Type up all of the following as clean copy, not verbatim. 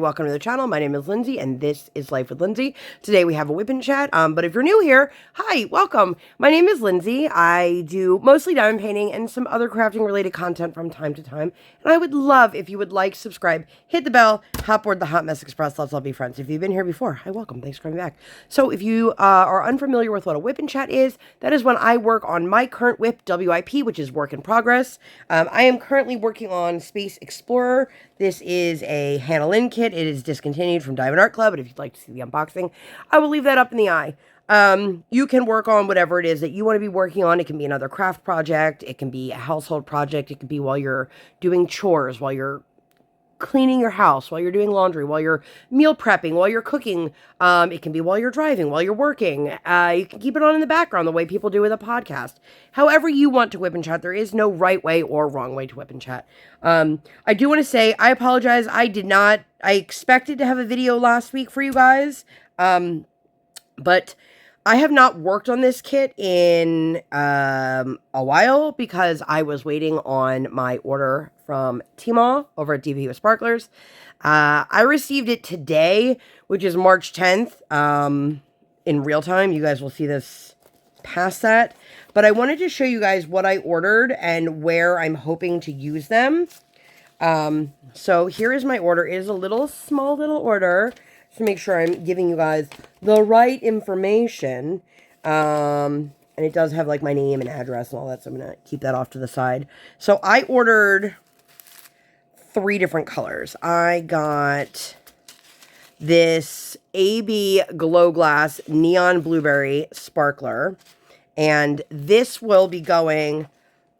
welcome to the channel. My name is Lindsay, and this is Life with Lindsay. Today we have a WIP Chat, but if you're new here, hi, welcome. My name is Lindsay. I do mostly diamond painting and some other crafting related content from time to time, and I would love if you would like, subscribe, hit the bell, hop aboard the Hot Mess Express. Let's all be friends. If you've been here before, hi, welcome. Thanks for coming back. So if you are unfamiliar with what a WIP Chat is, that is when I work on my current WIP, WIP, which is work in progress. I am currently working on Space Explorer. This is a Hannah Lynn kit. It is discontinued from Diamond Art Club, but if you'd like to see the unboxing, I will leave that up in the eye. You can work on whatever it is that you want to be working on. It can be another craft project. It can be a household project. It can be while you're doing chores, while you're cleaning your house, while you're doing laundry, while you're meal prepping, while you're cooking. It can be while you're driving, while you're working. You can keep it on in the background the way people do with a podcast. However you want to WIP and chat, there is no right way or wrong way to WIP and chat. I do want to say, I apologize. I expected to have a video last week for you guys. But I have not worked on this kit in a while because I was waiting on my order from Tmall over at DP with Sparklers. I received it today, which is March 10th, in real time. You guys will see this past that. But I wanted to show you guys what I ordered and where I'm hoping to use them. So here is my order. It is a small little order to make sure I'm giving you guys the right information. And it does have like my name and address and all that, so I'm going to keep that off to the side. So I ordered 3 different colors. I got this AB Glow Glass Neon Blueberry Sparkler, and this will be going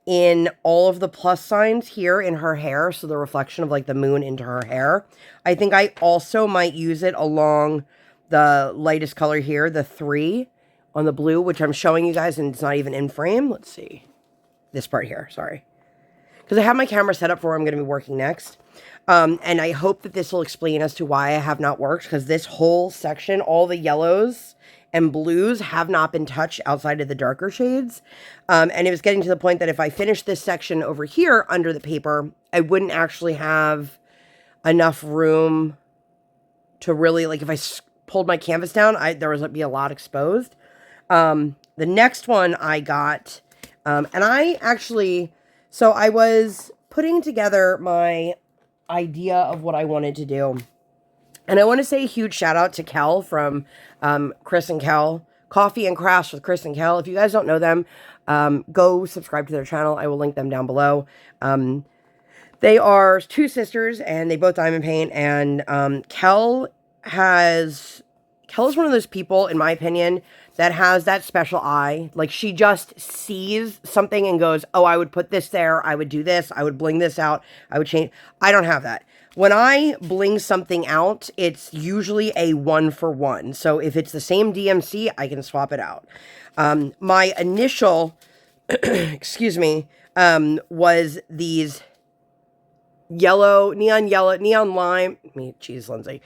in all of the plus signs here in her hair, so the reflection of like the moon into her hair. I think I also might use it along the lightest color here, the 3 on the blue, which I'm showing you guys, and it's not even in frame. Let's see. This part here, sorry. Because I have my camera set up for where I'm going to be working next. And I hope that this will explain as to why I have not worked, because this whole section, all the yellows and blues have not been touched outside of the darker shades. And it was getting to the point that if I finished this section over here under the paper, I wouldn't actually have enough room to really, like, if I pulled my canvas down, there would be a lot exposed. The next one I got, and I actually, so I was putting together my idea of what I wanted to do. And I want to say a huge shout out to Kel from Chris and Kel, Coffee and Crafts with Chris and Kel. If you guys don't know them, go subscribe to their channel. I will link them down below. They are 2 sisters, and they both diamond paint. And Kel is one of those people, in my opinion, that has that special eye. Like, she just sees something and goes, oh, I would put this there. I would do this. I would bling this out. I would change. I don't have that. When I bling something out, it's usually a 1-for-1. So if it's the same DMC, I can swap it out. My initial, excuse me, was these neon lime, geez, Lindsay,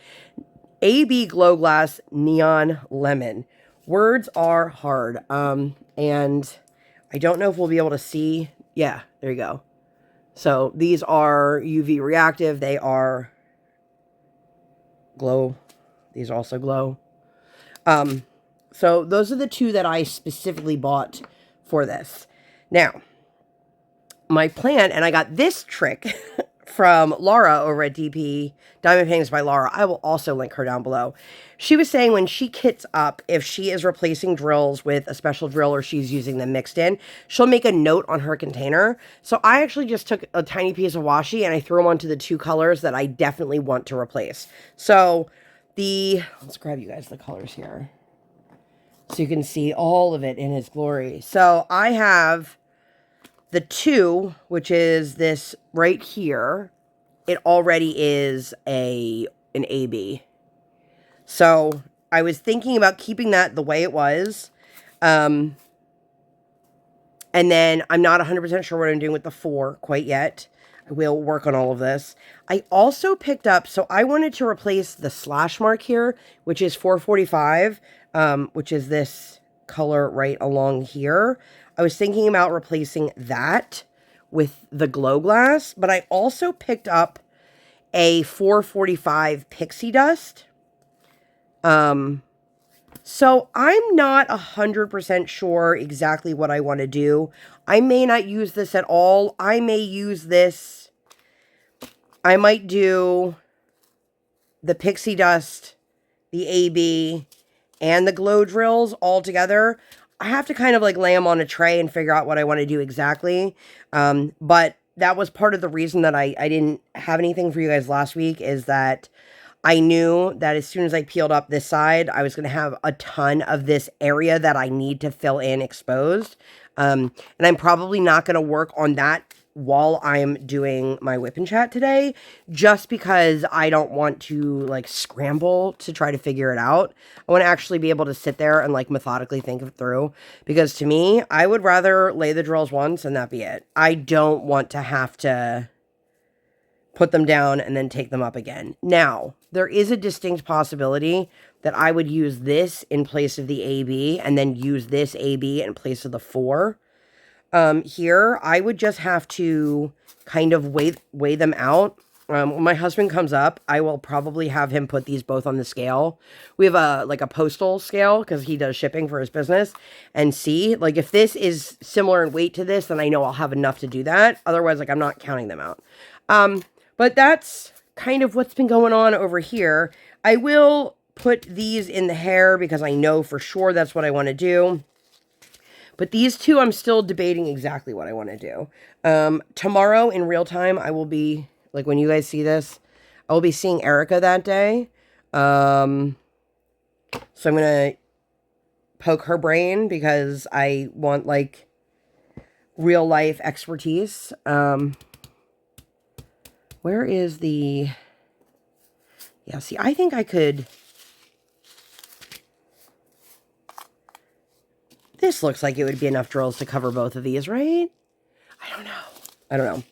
AB Glow Glass Neon Lemon. Words are hard. And I don't know if we'll be able to see. Yeah, there you go. So these are UV reactive. They are glow. These are also glow. So those are the 2 that I specifically bought for this. Now, my plan, and I got this trick from Laura over at DP, Diamond Paintings by Laura. I will also link her down below. She was saying when she kits up, if she is replacing drills with a special drill or she's using them mixed in, she'll make a note on her container. So I actually just took a tiny piece of washi and I threw them onto the 2 colors that I definitely want to replace. So let's grab you guys the colors here so you can see all of it in its glory. So I have the 2, which is this right here. It already is an AB. So I was thinking about keeping that the way it was. And then I'm not 100% sure what I'm doing with the 4 quite yet. I will work on all of this. I also picked up, so I wanted to replace the slash mark here, which is 445, which is this color right along here. I was thinking about replacing that with the glow glass, but I also picked up a 445 pixie dust. So I'm not 100% sure exactly what I want to do. I may not use this at all. I may use this. I might do the pixie dust, the AB, and the glow drills all together. I have to kind of like lay them on a tray and figure out what I want to do exactly. But that was part of the reason that I didn't have anything for you guys last week, is that I knew that as soon as I peeled up this side, I was going to have a ton of this area that I need to fill in exposed. And I'm probably not going to work on that while I'm doing my WIP Chat today, just because I don't want to like scramble to try to figure it out. I want to actually be able to sit there and like methodically think it through, because to me, I would rather lay the drills once and that be it. I don't want to have to put them down and then take them up again. Now, there is a distinct possibility that I would use this in place of the AB and then use this AB in place of the 4. Here, I would just have to kind of weigh them out. When my husband comes up, I will probably have him put these both on the scale. We have a postal scale because he does shipping for his business, and see, like, if this is similar in weight to this, then I know I'll have enough to do that. Otherwise, like, I'm not counting them out. But that's kind of what's been going on over here. I will put these in the hair because I know for sure that's what I want to do. But these two, I'm still debating exactly what I want to do. Tomorrow in real time, I will be, like when you guys see this, I will be seeing Erica that day. So I'm going to poke her brain because I want like real life expertise. Where is the... Yeah, see, I think I could... This looks like it would be enough drills to cover both of these, right? I don't know.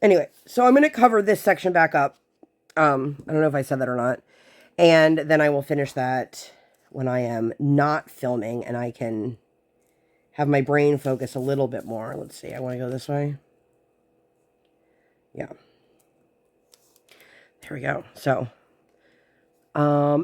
Anyway, so I'm going to cover this section back up. I don't know if I said that or not. And then I will finish that when I am not filming and I can have my brain focus a little bit more. Let's see, I want to go this way. Yeah. There we go. So...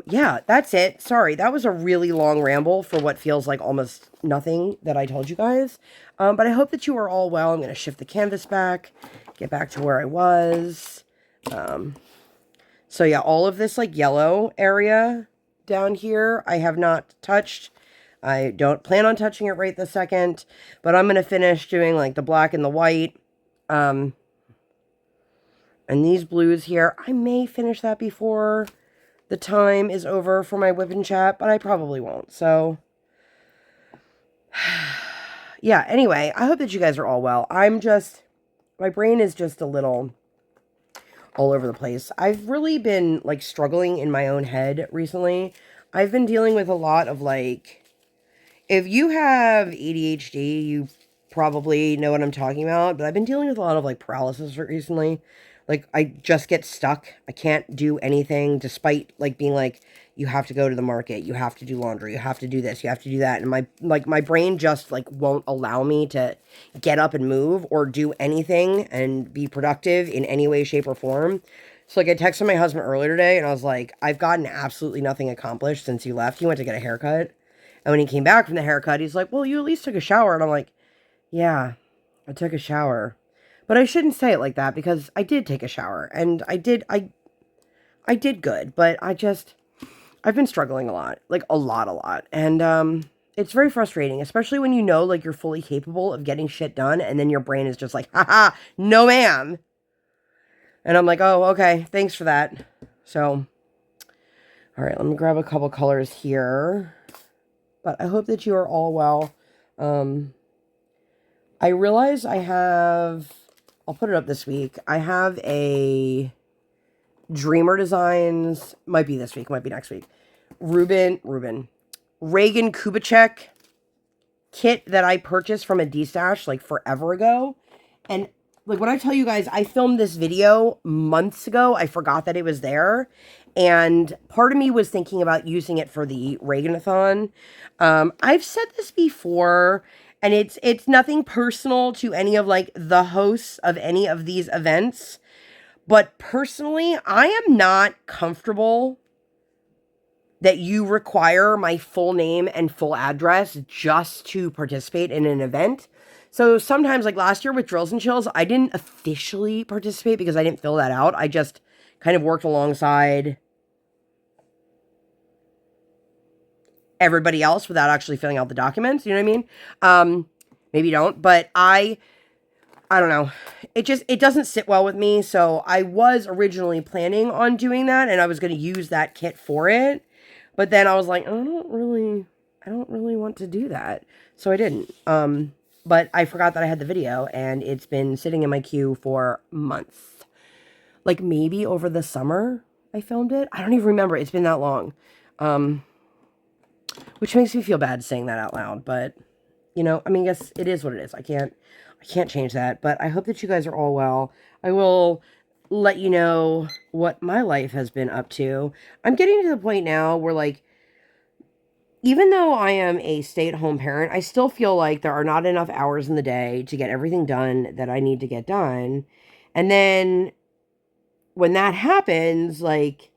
yeah, that's it. Sorry, that was a really long ramble for what feels like almost nothing that I told you guys. But I hope that you are all well. I'm going to shift the canvas back, get back to where I was. So yeah, all of this like yellow area down here, I have not touched. I don't plan on touching it right this second, but I'm going to finish doing like the black and the white. And these blues here, I may finish that before the time is over for my WIP Chat, but I probably won't. So, yeah, anyway, I hope that you guys are all well. My brain is just a little all over the place. I've really been, like, struggling in my own head recently. I've been dealing with a lot of, like, if you have ADHD, you probably know what I'm talking about, but I've been dealing with a lot of, like, paralysis recently. Like, I just get stuck. I can't do anything, despite, like, being like, you have to go to the market, you have to do laundry, you have to do this, you have to do that. And my brain just, like, won't allow me to get up and move or do anything and be productive in any way, shape, or form. So, like, I texted my husband earlier today, and I was like, I've gotten absolutely nothing accomplished since you left. He went to get a haircut. And when he came back from the haircut, he's like, well, you at least took a shower. And I'm like, yeah, I took a shower. But I shouldn't say it like that, because I did take a shower, and I did good, but I've been struggling a lot, like a lot. And, it's very frustrating, especially when you know, like, you're fully capable of getting shit done, and then your brain is just like, haha, no ma'am. And I'm like, oh, okay, thanks for that. So, all right, let me grab a couple colors here. But I hope that you are all well. I realize I'll put it up this week. I have a Dreamer Designs, might be this week, might be next week. Reagan Kubicek kit that I purchased from a D-Stash like forever ago. And like when I tell you guys, I filmed this video months ago. I forgot that it was there. And part of me was thinking about using it for the Reagathon. I've said this before, and it's nothing personal to any of like the hosts of any of these events. But personally, I am not comfortable that you require my full name and full address just to participate in an event. So sometimes, like last year with Drills and Chills, I didn't officially participate because I didn't fill that out. I just kind of worked alongside everybody else without actually filling out the documents. You know what I mean? Maybe you don't, but I don't know. It doesn't sit well with me. So I was originally planning on doing that, and I was going to use that kit for it. But then I was like, I don't really want to do that. So I didn't. But I forgot that I had the video, and it's been sitting in my queue for months. Like maybe over the summer I filmed it. I don't even remember. It's been that long. Which makes me feel bad saying that out loud, but you know, I mean, I guess it is what it is. I can't change that, but I hope that you guys are all well. I will let you know what my life has been up to. I'm getting to the point now where, like, even though I am a stay-at-home parent, I still feel like there are not enough hours in the day to get everything done that I need to get done. And then when that happens, like,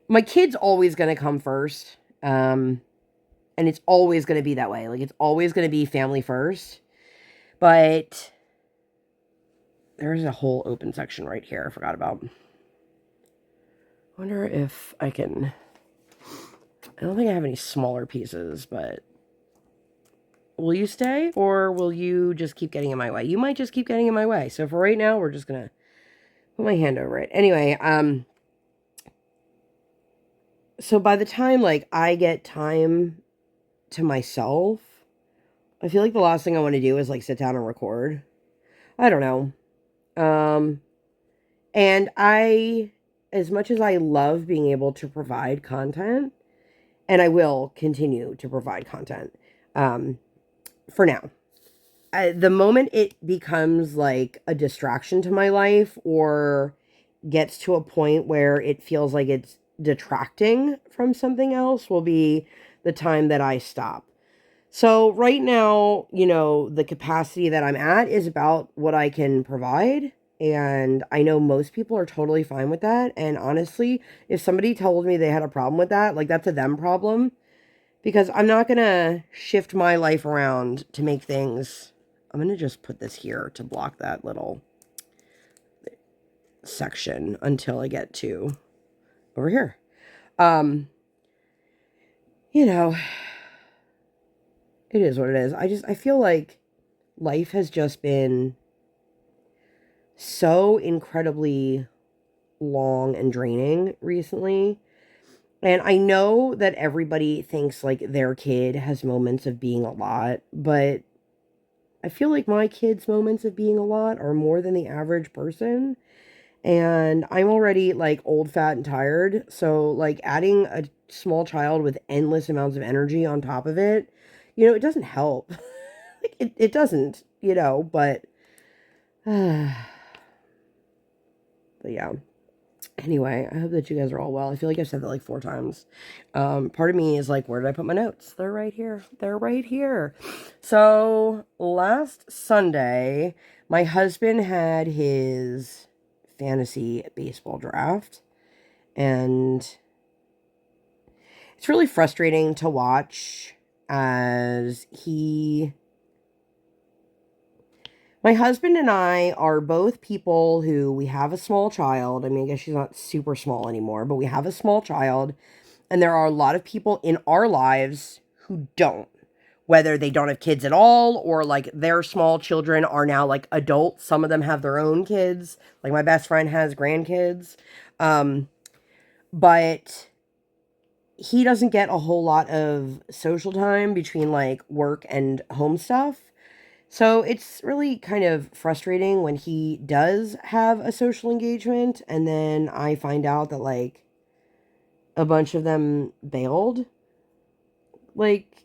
my kid's always going to come first. And it's always going to be that way. Like, it's always going to be family first. But there's a whole open section right here I forgot about. Wonder if I can... I don't think I have any smaller pieces, but... Will you stay, or will you just keep getting in my way? You might just keep getting in my way. So for right now, we're just going to put my hand over it. Anyway, so by the time, like, I get time to myself, I feel like the last thing I want to do is, like, sit down and record. I don't know. And as much as I love being able to provide content, and I will continue to provide content, for now, the moment it becomes like a distraction to my life or gets to a point where it feels like it's detracting from something else will be the time that I stop. So right now, you know, the capacity that I'm at is about what I can provide. And I know most people are totally fine with that. And honestly, if somebody told me they had a problem with that, like, that's a them problem. Because I'm not going to shift my life around to make things... I'm going to just put this here to block that little section until I get to over here. You know, it is what it is. I feel like life has just been so incredibly long and draining recently. And I know that everybody thinks like their kid has moments of being a lot, but I feel like my kid's moments of being a lot are more than the average person. And I'm already like old, fat, and tired. So like adding a small child with endless amounts of energy on top of it, you know, it doesn't help. it doesn't, you know, but yeah. Anyway, I hope that you guys are all well. I feel like I've said that like 4 times. Part of me is like, where did I put my notes? They're right here. They're right here. So last Sunday, my husband had his fantasy baseball draft, and it's really frustrating to watch as my husband and I are both people who, we have a small child. I mean, I guess she's not super small anymore, but we have a small child. And there are a lot of people in our lives who don't. Whether they don't have kids at all, or like their small children are now like adults. Some of them have their own kids. Like my best friend has grandkids. But he doesn't get a whole lot of social time between like work and home stuff. So it's really kind of frustrating when he does have a social engagement and then I find out that like a bunch of them bailed. Like,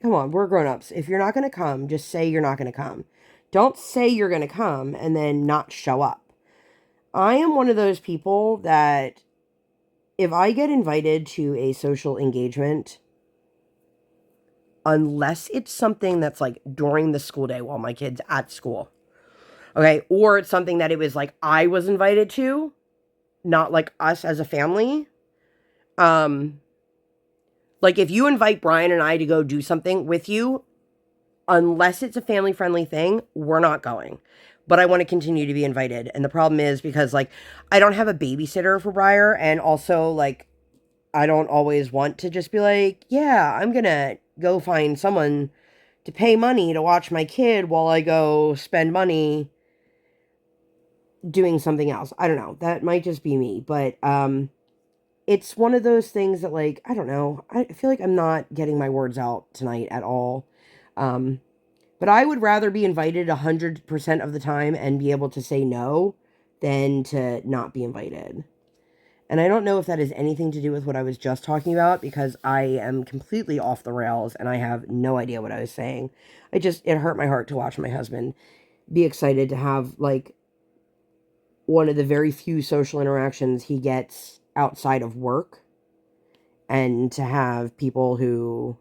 come on, we're grown-ups. If you're not going to come, just say you're not going to come. Don't say you're going to come and then not show up. I am one of those people that if I get invited to a social engagement, unless it's something that's like during the school day while my kid's at school, Okay. Or it's something that it was like I was invited to, not like us as a family. Like if you invite Brian and I to go do something with you, unless it's a family friendly thing, we're not going. But I want to continue to be invited. And the problem is because like I don't have a babysitter for Briar, and also like I don't always want to just be like, yeah, I'm going to go find someone to pay money to watch my kid while I go spend money doing something else. I don't know. That might just be me, but it's one of those things that like, I don't know. I feel like I'm not getting my words out tonight at all. But I would rather be invited 100% of the time and be able to say no than to not be invited. And I don't know if that has anything to do with what I was just talking about, because I am completely off the rails and I have no idea what I was saying. It hurt my heart to watch my husband be excited to have like one of the very few social interactions he gets outside of work, and to have people who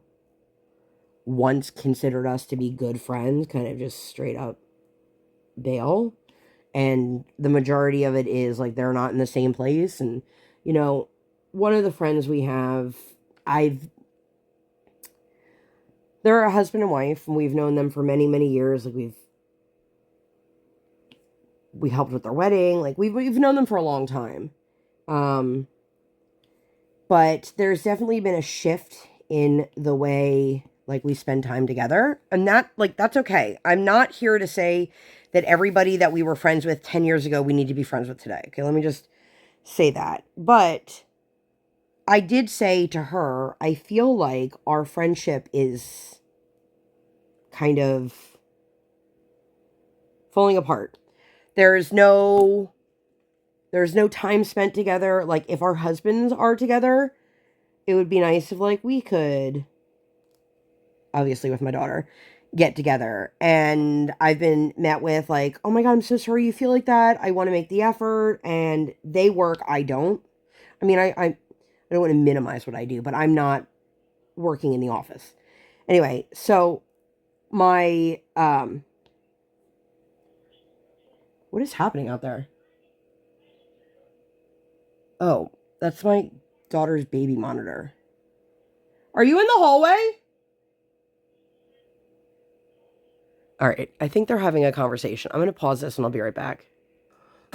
once considered us to be good friends kind of just straight up bail. And the majority of it is like they're not in the same place. And you know, one of the friends we have, they're a husband and wife, and we've known them for many, many years. Like we helped with their wedding. Like we've known them for a long time. But there's definitely been a shift in the way like we spend time together, and that's okay. I'm not here to say that everybody that we were friends with 10 years ago we need to be friends with today. Okay, let me just say that. But I did say to her, I feel like our friendship is kind of falling apart. There's no time spent together. Like if our husbands are together, it would be nice if like we could, obviously with my daughter, get together. And I've been met with like, oh my God, I'm so sorry you feel like that. I want to make the effort. And they work, I don't. I mean, I don't want to minimize what I do, but I'm not working in the office. Anyway, so my, what is happening out there? Oh, that's my daughter's baby monitor. Are you in the hallway? All right, I think they're having a conversation. I'm going to pause this and I'll be right back.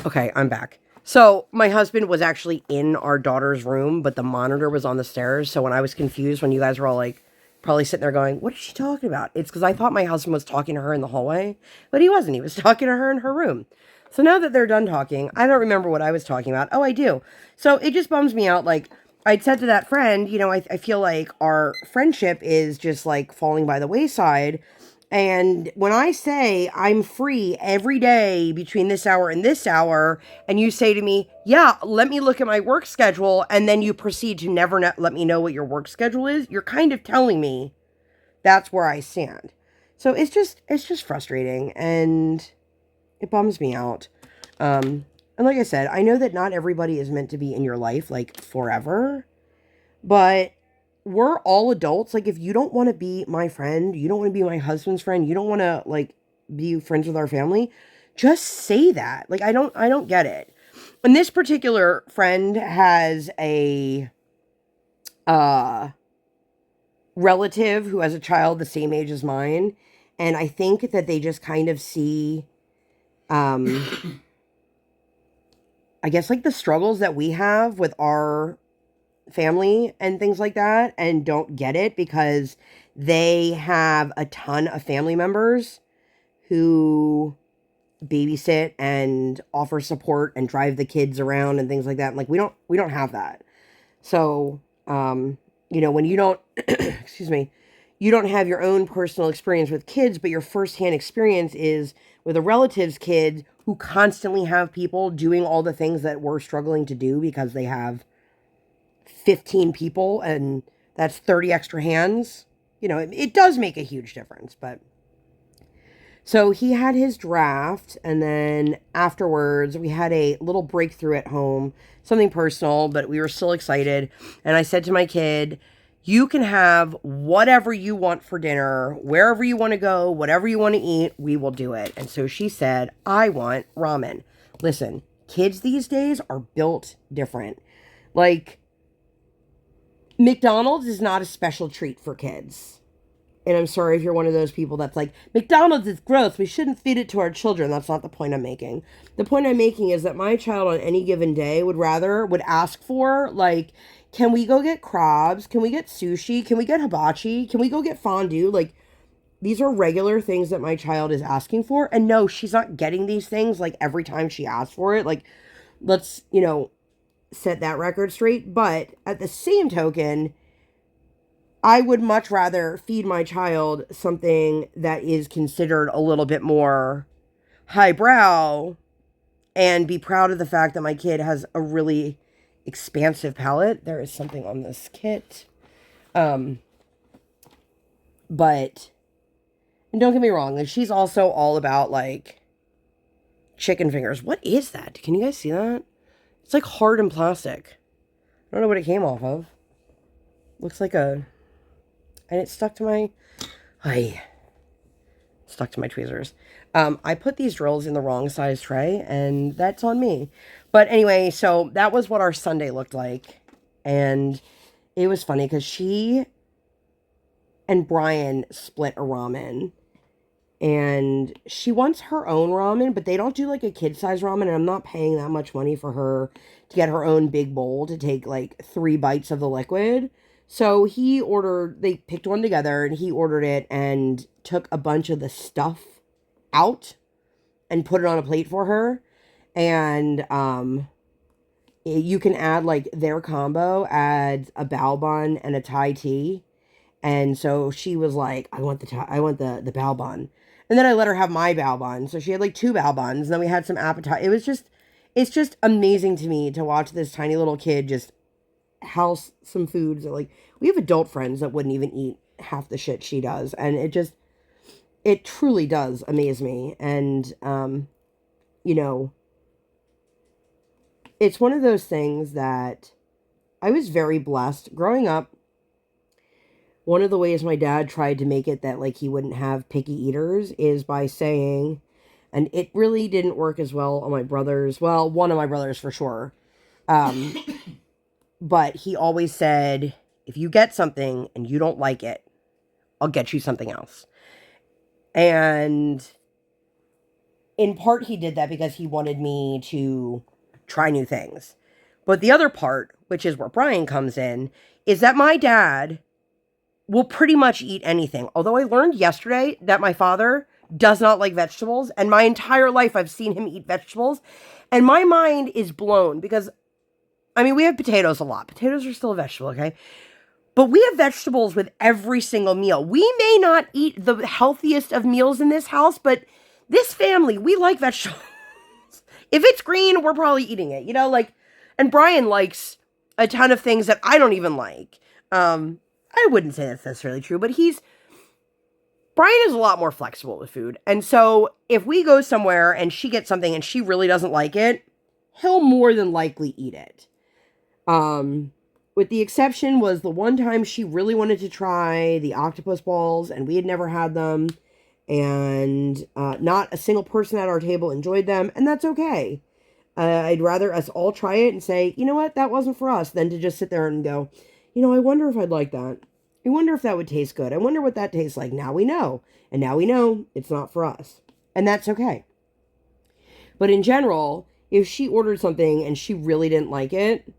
Okay, I'm back. So my husband was actually in our daughter's room, but the monitor was on the stairs. So when I was confused, when you guys were all like, probably sitting there going, what is she talking about? It's because I thought my husband was talking to her in the hallway, but he wasn't. He was talking to her in her room. So now that they're done talking, I don't remember what I was talking about. Oh, I do. So it just bums me out. Like I'd said to that friend, you know, I feel like our friendship is just like falling by the wayside. And when I say I'm free every day between this hour and this hour, and you say to me, yeah, let me look at my work schedule, and then you proceed to never let me know what your work schedule is, you're kind of telling me that's where I stand. So it's just frustrating, and it bums me out. And like I said, I know that not everybody is meant to be in your life like forever, but we're all adults. Like if you don't want to be my friend, you don't want to be my husband's friend, you don't want to like be friends with our family, just say that. Like I don't get it. And this particular friend has a relative who has a child the same age as mine, and I think that they just kind of see I guess like the struggles that we have with our family and things like that, and don't get it because they have a ton of family members who babysit and offer support and drive the kids around and things like that. And like we don't have that. So you know, when you don't excuse me, you don't have your own personal experience with kids, but your firsthand experience is with a relative's kid who constantly have people doing all the things that we're struggling to do because they have 15 people, and that's 30 extra hands. You know, it does make a huge difference. But so he had his draft, and then afterwards we had a little breakthrough at home, something personal, but we were still excited. And I said to my kid, You can have whatever you want for dinner, wherever you want to go, whatever you want to eat, we will do it. And so she said, I want ramen. Listen, kids these days are built different. Like, McDonald's is not a special treat for kids. And I'm sorry if you're one of those people that's like, McDonald's is gross. We shouldn't feed it to our children. That's not the point I'm making. The point I'm making is that my child on any given day would ask for, like, can we go get crabs? Can we get sushi? Can we get hibachi? Can we go get fondue? Like, these are regular things that my child is asking for. And no, she's not getting these things like every time she asks for it. Like, let's, set that record straight. But at the same token, I would much rather feed my child something that is considered a little bit more highbrow and be proud of the fact that my kid has a really expansive palate. There is something on this kit. But, and don't get me wrong, like, she's also all about, like, chicken fingers. What is that? Can you guys see that? It's like hard and plastic. I don't know what it came off of. Looks like and it stuck to my, stuck to my tweezers. I put these drills in the wrong size tray, and that's on me. But anyway, so that was what our Sunday looked like. And it was funny because she and Brian split a ramen. And she wants her own ramen, but they don't do like a kid-size ramen, and I'm not paying that much money for her to get her own big bowl to take like 3 bites of the liquid. So they picked one together, and he ordered it and took a bunch of the stuff out and put it on a plate for her. And you can add, like, their combo adds a bao bun and a Thai tea. And so she was like, I want the bao bun. And then I let her have my bao bun. So she had like 2 bao buns. And then we had some appetizer. It's just amazing to me to watch this tiny little kid just house some foods that, like, we have adult friends that wouldn't even eat half the shit she does. And it truly does amaze me. And, it's one of those things that I was very blessed growing up. One of the ways my dad tried to make it that, like, he wouldn't have picky eaters is by saying, and it really didn't work as well on my brothers. Well, one of my brothers for sure. But he always said, if you get something and you don't like it, I'll get you something else. And in part, he did that because he wanted me to try new things. But the other part, which is where Brian comes in, is that my dad will pretty much eat anything. Although I learned yesterday that my father does not like vegetables, and my entire life I've seen him eat vegetables, and my mind is blown because, I mean, we have potatoes a lot. Potatoes are still a vegetable, okay? But we have vegetables with every single meal. We may not eat the healthiest of meals in this house, but this family, we like vegetables. If it's green, we're probably eating it, and Brian likes a ton of things that I don't even like. I wouldn't say that's necessarily true, but Brian is a lot more flexible with food. And so if we go somewhere and she gets something and she really doesn't like it, he'll more than likely eat it. With the exception was the one time she really wanted to try the octopus balls, and we had never had them. And not a single person at our table enjoyed them, and that's okay. I'd rather us all try it and say, you know what, that wasn't for us, than to just sit there and go, I wonder if I'd like that. I wonder if that would taste good. I wonder what that tastes like. Now we know. And now we know it's not for us. And that's okay. But in general, if she ordered something and she really didn't like it,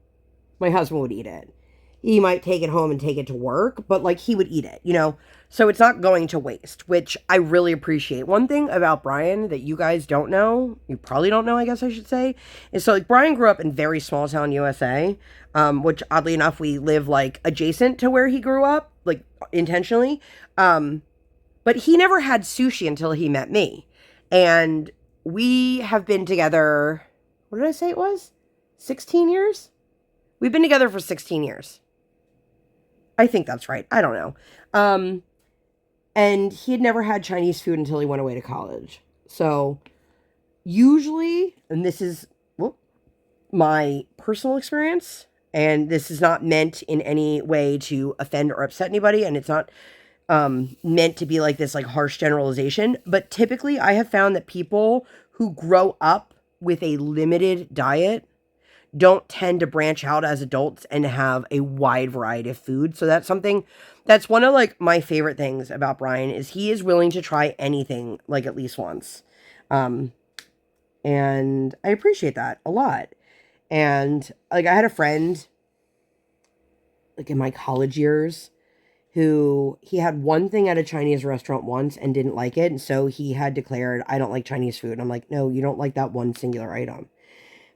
my husband would eat it. He might take it home and take it to work, but, like, he would eat it, So it's not going to waste, which I really appreciate. One thing about Brian that you guys don't know, you probably don't know, I guess I should say, is so, like, Brian grew up in very small town USA, which oddly enough, we live, like, adjacent to where he grew up, like, intentionally. But he never had sushi until he met me. And we have been together, what did I say it was? 16 years? We've been together for 16 years. I think that's right. I don't know. And he had never had Chinese food until he went away to college. So usually, and this is my personal experience, And this is not meant in any way to offend or upset anybody. And it's not meant to be like this like harsh generalization. But typically I have found that people who grow up with a limited diet don't tend to branch out as adults and have a wide variety of food. So that's one of like my favorite things about Brian is he is willing to try anything like at least once. Um, and I appreciate that a lot. And like I had a friend like in my college years who he had one thing at a Chinese restaurant once and didn't like it. And so he had declared, I don't like Chinese food. And I'm like, no, you don't like that one singular item.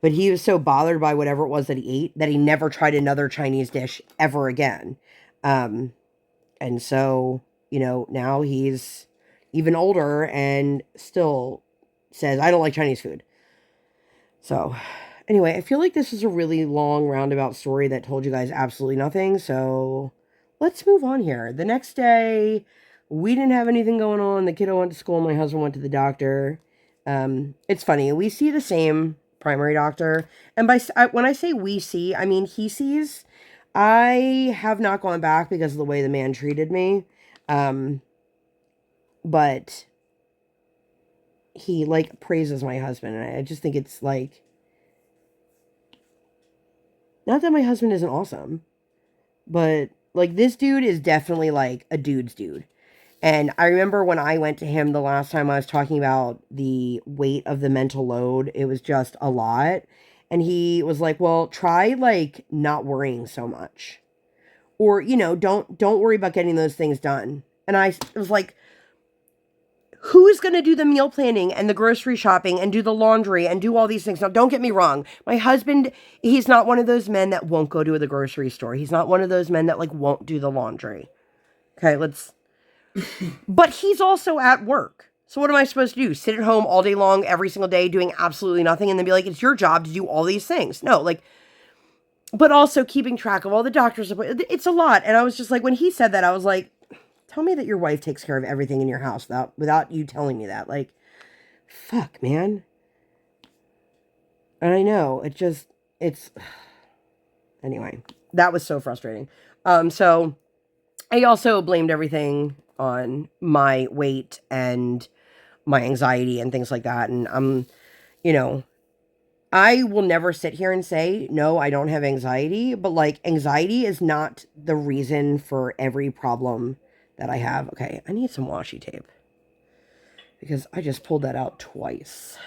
But he was so bothered by whatever it was that he ate that he never tried another Chinese dish ever again. And so, now he's even older and still says, I don't like Chinese food. So, anyway, I feel like this is a really long roundabout story that told you guys absolutely nothing. So, let's move on here. The next day, we didn't have anything going on. The kiddo went to school. My husband went to the doctor. It's funny. We see the same primary doctor. And when I say we see, I mean he sees. I have not gone back because of the way the man treated me. But he like praises my husband. And I just think it's like, not that my husband isn't awesome, but like this dude is definitely like a dude's dude. And I remember when I went to him the last time I was talking about the weight of the mental load, it was just a lot. And he was like, well, try like not worrying so much. Or, don't worry about getting those things done. And I was like, who's going to do the meal planning and the grocery shopping and do the laundry and do all these things? Now, don't get me wrong. My husband, he's not one of those men that won't go to the grocery store. He's not one of those men that like won't do the laundry. Okay, but he's also at work. So what am I supposed to do? Sit at home all day long, every single day, doing absolutely nothing, and then be like, it's your job to do all these things. No, like, but also keeping track of all the doctor's appointments. It's a lot. And I was just like, when he said that, I was like, tell me that your wife takes care of everything in your house without you telling me that. Like, fuck, man. And I know, anyway, that was so frustrating. So I also blamed everything on my weight and my anxiety and things like that. And I will never sit here and say, no, I don't have anxiety, but like anxiety is not the reason for every problem that I have. Okay, I need some washi tape because I just pulled that out twice.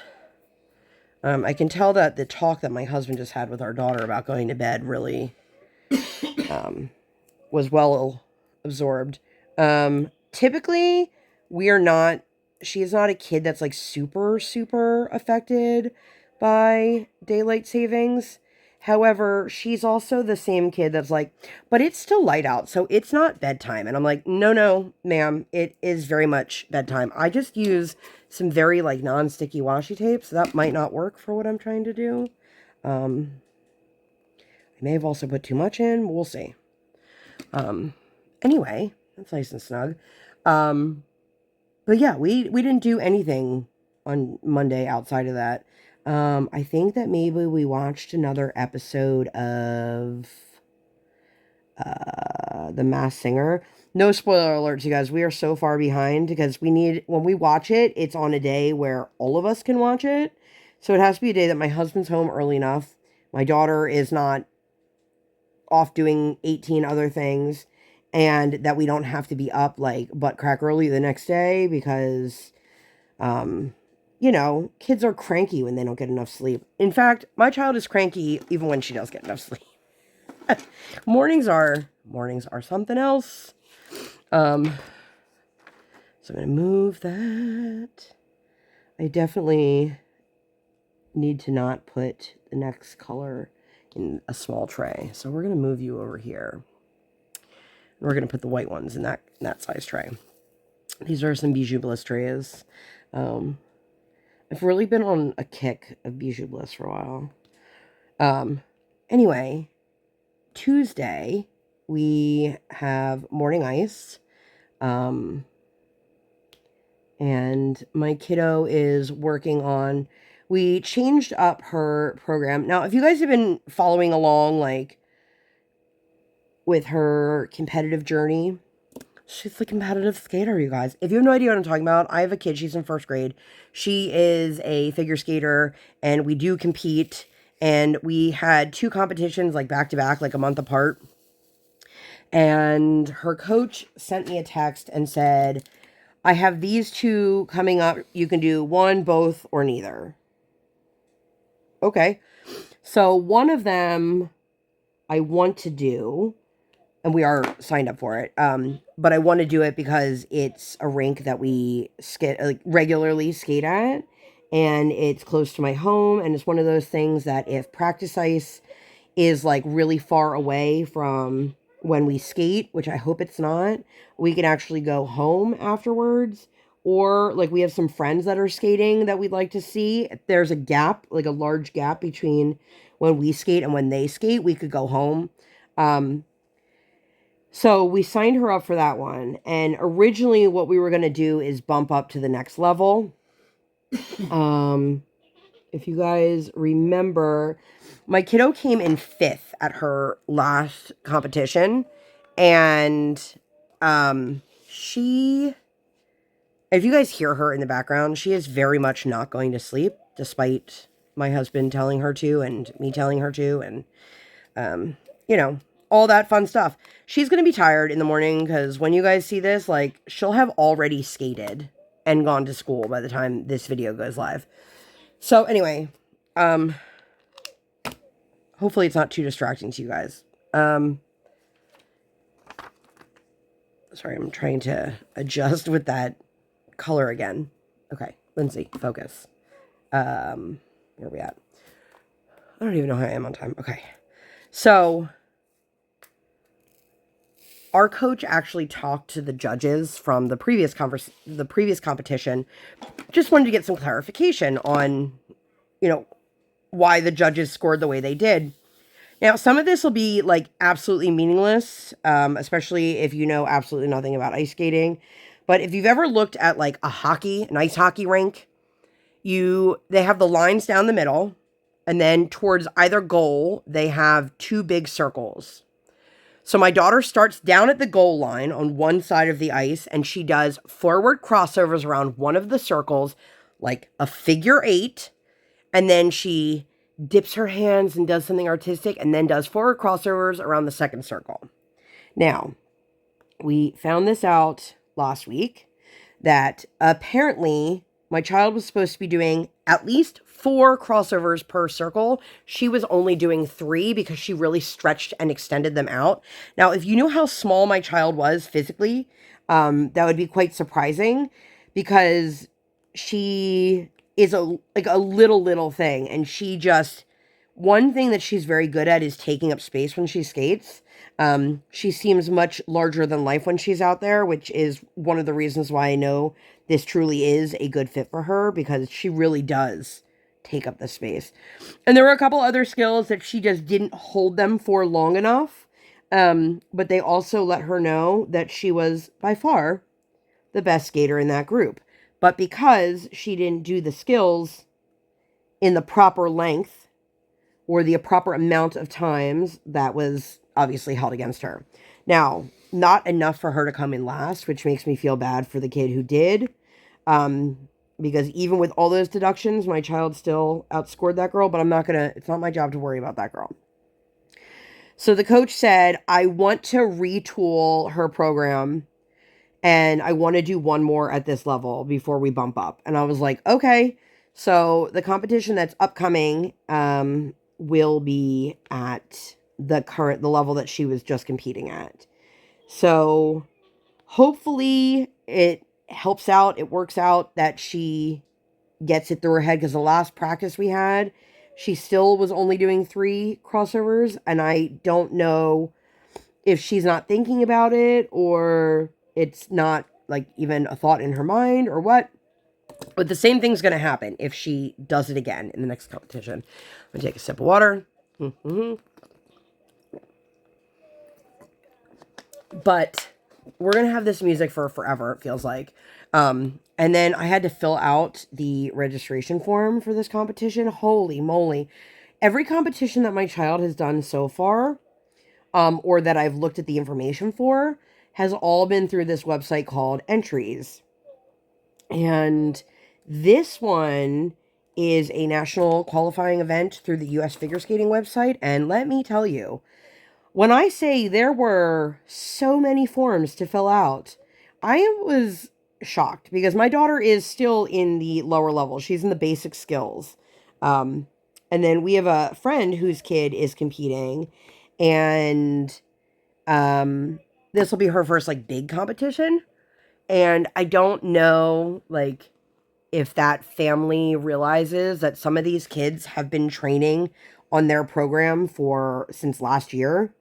I can tell that the talk that my husband just had with our daughter about going to bed really was well absorbed. Typically, she is not a kid that's like super, super affected by daylight savings. However, she's also the same kid that's like, but it's still light out, so it's not bedtime. And I'm like, no, ma'am, it is very much bedtime. I just use some very like non-sticky washi tape, so that might not work for what I'm trying to do. I may have also put too much in. We'll see. Anyway, that's nice and snug. But yeah, we didn't do anything on Monday outside of that. I think that maybe we watched another episode of The Masked Singer. No spoiler alerts, you guys. We are so far behind because when we watch it, it's on a day where all of us can watch it. So it has to be a day that my husband's home early enough. My daughter is not off doing 18 other things, and that we don't have to be up like butt crack early the next day because, kids are cranky when they don't get enough sleep. In fact, my child is cranky even when she does get enough sleep. Mornings are something else. So I'm going to move that. I definitely need to not put the next color in a small tray. So we're going to move you over here. We're going to put the white ones in that size tray. These are some Bijou Bliss trays. I've really been on a kick of Bijou Bliss for a while. Anyway, Tuesday, we have morning ice. And my kiddo is working we changed up her program. Now, if you guys have been following along, like, with her competitive journey. She's a competitive skater, you guys. If you have no idea what I'm talking about, I have a kid. She's in first grade. She is a figure skater, and we do compete. And we had 2 competitions, like, back to back, like a month apart. And her coach sent me a text and said, I have these 2 coming up. You can do one, both, or neither. Okay. So one of them I want to do, and we are signed up for it. But I want to do it because it's a rink that we regularly skate at, and it's close to my home. And it's one of those things that if practice ice is like really far away from when we skate, which I hope it's not, we can actually go home afterwards. Or like we have some friends that are skating that we'd like to see. If there's a gap, like a large gap between when we skate and when they skate, we could go home. So we signed her up for that one. And originally what we were going to do is bump up to the next level. If you guys remember, my kiddo came in 5th at her last competition. And if you guys hear her in the background, she is very much not going to sleep, despite my husband telling her to and me telling her to. And, you know, all that fun stuff. She's going to be tired in the morning because when you guys see this, like, she'll have already skated and gone to school by the time this video goes live. So anyway, hopefully it's not too distracting to you guys. Sorry, I'm trying to adjust with that color again. Okay, Lindsay, focus. Where are we at? I don't even know how I am on time. Okay. So our coach actually talked to the judges from the previous competition. Just wanted to get some clarification on, you know, why the judges scored the way they did. Now, some of this will be like absolutely meaningless, especially if you know absolutely nothing about ice skating. But if you've ever looked at like an ice hockey rink, they have the lines down the middle, and then towards either goal, they have 2 big circles. So my daughter starts down at the goal line on one side of the ice, and she does forward crossovers around one of the circles, like a figure 8, and then she dips her hands and does something artistic, and then does forward crossovers around the second circle. Now, we found this out last week, that apparently my child was supposed to be doing at least 4 crossovers per circle. She was only doing 3 because she really stretched and extended them out. Now, if you knew how small my child was physically, that would be quite surprising, because she is a little thing, and one thing that she's very good at is taking up space when she skates. She seems much larger than life when she's out there, which is one of the reasons why I know this truly is a good fit for her, because she really does take up the space. And there were a couple other skills that she just didn't hold them for long enough. But they also let her know that she was by far the best skater in that group. But because she didn't do the skills in the proper length or the proper amount of times, that was obviously held against her. Now, not enough for her to come in last, which makes me feel bad for the kid who did. Because even with all those deductions, my child still outscored that girl, but it's not my job to worry about that girl. So the coach said, I want to retool her program, and I want to do one more at this level before we bump up. And I was like, okay. So the competition that's upcoming will be at the level that she was just competing at. So hopefully it helps out. It works out that she gets it through her head, because the last practice we had, she still was only doing 3 crossovers. And I don't know if she's not thinking about it, or it's not like even a thought in her mind, or what. But the same thing's going to happen if she does it again in the next competition. I'm going to take a sip of water. But we're going to have this music for forever, it feels like. And then I had to fill out the registration form for this competition. Holy moly. Every competition that my child has done so far, or that I've looked at the information for has all been through this website called Entries. And this one is a national qualifying event through the US Figure Skating website. And let me tell you, when I say there were so many forms to fill out, I was shocked because my daughter is still in the lower level. She's in the basic skills. And then we have a friend whose kid is competing, and this will be her first like big competition. And I don't know like if that family realizes that some of these kids have been training on their program since last year.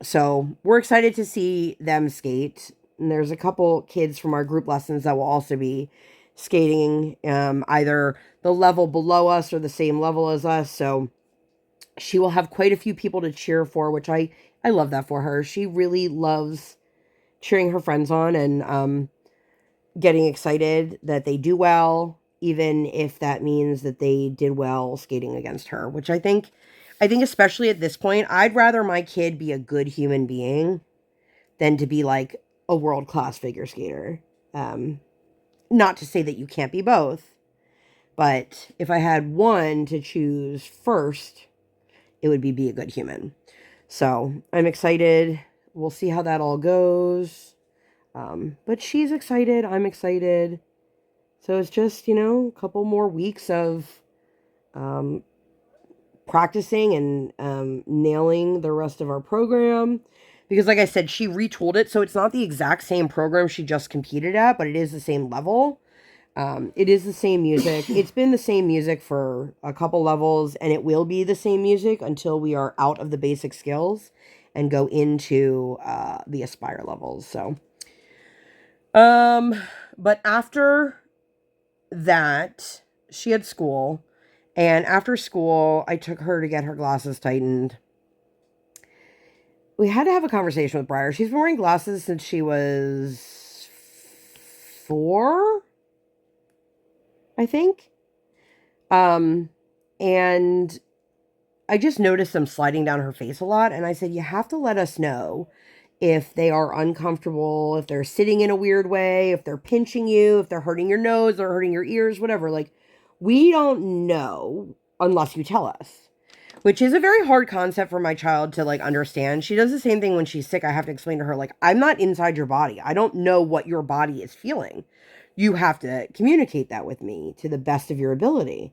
So we're excited to see them skate. And there's a couple kids from our group lessons that will also be skating, either the level below us or the same level as us. So she will have quite a few people to cheer for, which I love that for her. She really loves cheering her friends on and getting excited that they do well, even if that means that they did well skating against her, which I think especially at this point, I'd rather my kid be a good human being than to be like a world-class figure skater. Not to say that you can't be both, but if I had one to choose first, it would be a good human. So I'm excited. We'll see how that all goes. But she's excited. I'm excited. So it's just, a couple more weeks of practicing and nailing the rest of our program. Because like I said, she retooled it. So it's not the exact same program she just competed at, but it is the same level. It is the same music. It's been the same music for a couple levels, and it will be the same music until we are out of the basic skills and go into the Aspire levels. So, but after that, she had school, and after school, I took her to get her glasses tightened. We had to have a conversation with Briar. She's been wearing glasses since she was 4, I think. And I just noticed them sliding down her face a lot. And I said, you have to let us know if they are uncomfortable, if they're sitting in a weird way, if they're pinching you, if they're hurting your nose or hurting your ears, whatever. Like, we don't know unless you tell us, which is a very hard concept for my child to like understand. She does the same thing when she's sick. I have to explain to her, like, I'm not inside your body. I don't know what your body is feeling. You have to communicate that with me to the best of your ability.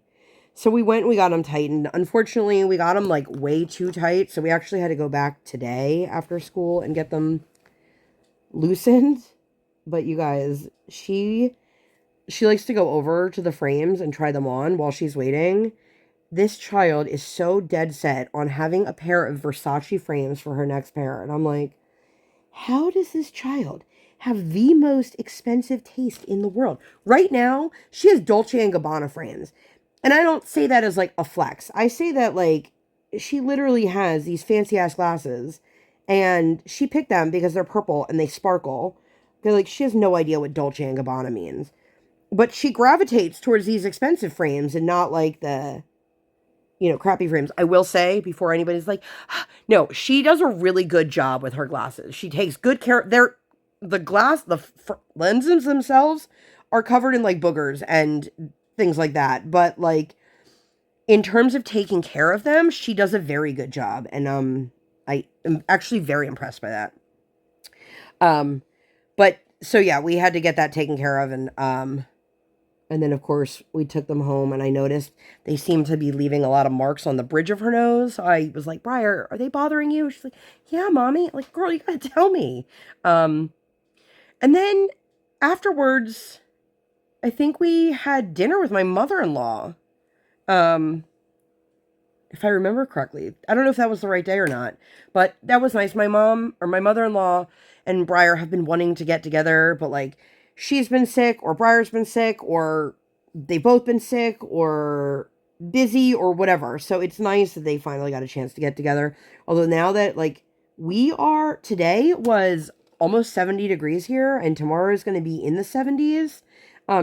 So we went and we got them tightened. Unfortunately, we got them like way too tight. So we actually had to go back today after school and get them loosened. But you guys, she likes to go over to the frames and try them on while she's waiting. This child is so dead set on having a pair of Versace frames for her next pair. And I'm like, how does this child have the most expensive taste in the world? Right now, she has Dolce & Gabbana frames. And I don't say that as like a flex. I say that like she literally has these fancy ass glasses and she picked them because they're purple and they sparkle. They're like, she has no idea what Dolce & Gabbana means. But she gravitates towards these expensive frames and not like the, crappy frames. I will say before anybody's like, no, she does a really good job with her glasses. She takes good care. The lenses themselves are covered in like boogers and things like that. But like in terms of taking care of them, she does a very good job. And I am actually very impressed by that. But so yeah, we had to get that taken care of, and then, of course, we took them home, and I noticed they seemed to be leaving a lot of marks on the bridge of her nose. So I was like, Briar, are they bothering you? She's like, yeah, Mommy. Like, girl, you gotta tell me. And then afterwards, I think we had dinner with my mother-in-law. If I remember correctly. I don't know if that was the right day or not, but that was nice. My mother-in-law and Briar have been wanting to get together, but like, she's been sick, or Briar's been sick, or they've both been sick, or busy, or whatever. So it's nice that they finally got a chance to get together. Although now that, like, today was almost 70 degrees here, and tomorrow is going to be in the 70s.